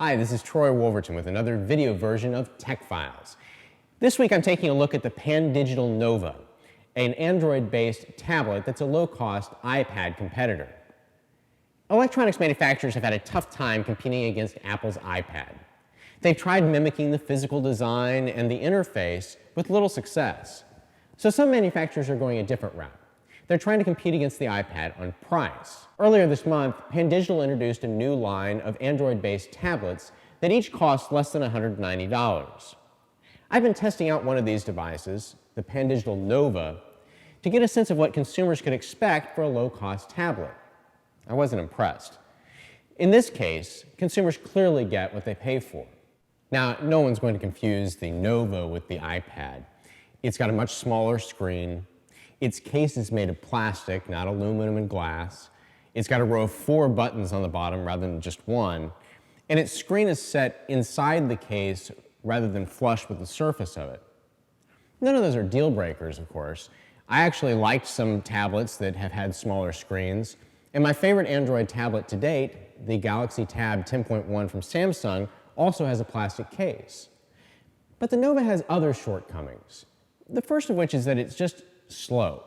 Hi, this is Troy Wolverton with another video version of Tech Files. This week I'm taking a look at the Pandigital Nova, an Android-based tablet that's a low-cost iPad competitor. Electronics manufacturers have had a tough time competing against Apple's iPad. They've tried mimicking the physical design and the interface with little success. So some manufacturers are going a different route. They're trying to compete against the iPad on price. Earlier this month, Pandigital introduced a new line of Android-based tablets that each cost less than $190. I've been testing out one of these devices, the Pandigital Nova, to get a sense of what consumers could expect for a low-cost tablet. I wasn't impressed. In this case, consumers clearly get what they pay for. Now, no one's going to confuse the Nova with the iPad. It's got a much smaller screen. Its case is made of plastic, not aluminum and glass. It's got a row of 4 buttons on the bottom rather than just one. And its screen is set inside the case rather than flush with the surface of it. None of those are deal breakers, of course. I actually liked some tablets that have had smaller screens. And my favorite Android tablet to date, the Galaxy Tab 10.1 from Samsung, also has a plastic case. But the Nova has other shortcomings. The first of which is that it's just slow.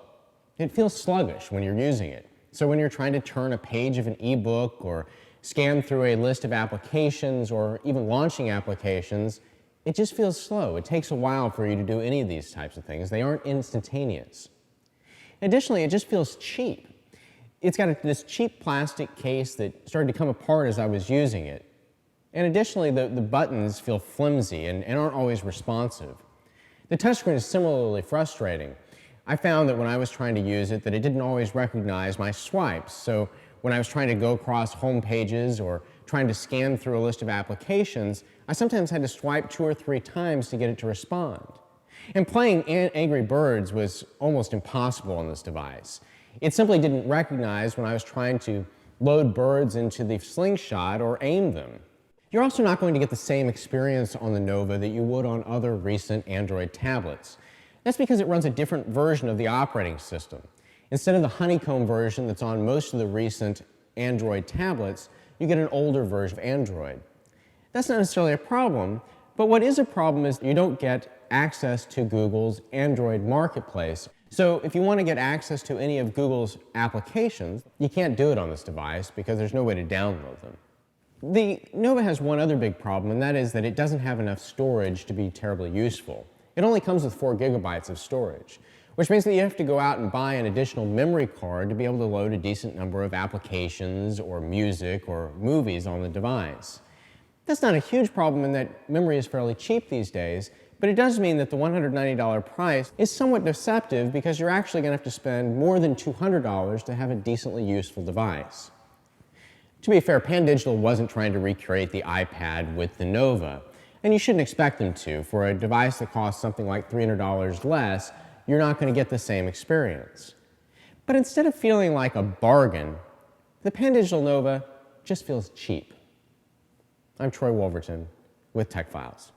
It feels sluggish when you're using it. So when you're trying to turn a page of an ebook or scan through a list of applications or even launching applications, it just feels slow. It takes a while for you to do any of these types of things. They aren't instantaneous. Additionally, it just feels cheap. It's got this cheap plastic case that started to come apart as I was using it. And additionally, the buttons feel flimsy and aren't always responsive. The touchscreen is similarly frustrating. I found that when I was trying to use it, that it didn't always recognize my swipes. So when I was trying to go across home pages or trying to scan through a list of applications, I sometimes had to swipe 2 or 3 times to get it to respond. And playing Angry Birds was almost impossible on this device. It simply didn't recognize when I was trying to load birds into the slingshot or aim them. You're also not going to get the same experience on the Nova that you would on other recent Android tablets. That's because it runs a different version of the operating system. Instead of the honeycomb version that's on most of the recent Android tablets, you get an older version of Android. That's not necessarily a problem, but what is a problem is you don't get access to Google's Android marketplace. So if you want to get access to any of Google's applications, you can't do it on this device because there's no way to download them. The Nova has one other big problem, and that is that it doesn't have enough storage to be terribly useful. It only comes with 4 gigabytes of storage, which means that you have to go out and buy an additional memory card to be able to load a decent number of applications or music or movies on the device. That's not a huge problem in that memory is fairly cheap these days, but it does mean that the $190 price is somewhat deceptive because you're actually going to have to spend more than $200 to have a decently useful device. To be fair, Pandigital wasn't trying to recreate the iPad with the Nova. And you shouldn't expect them to. For a device that costs something like $300 less, you're not going to get the same experience. But instead of feeling like a bargain, the Pandigital Nova just feels cheap. I'm Troy Wolverton with Tech Files.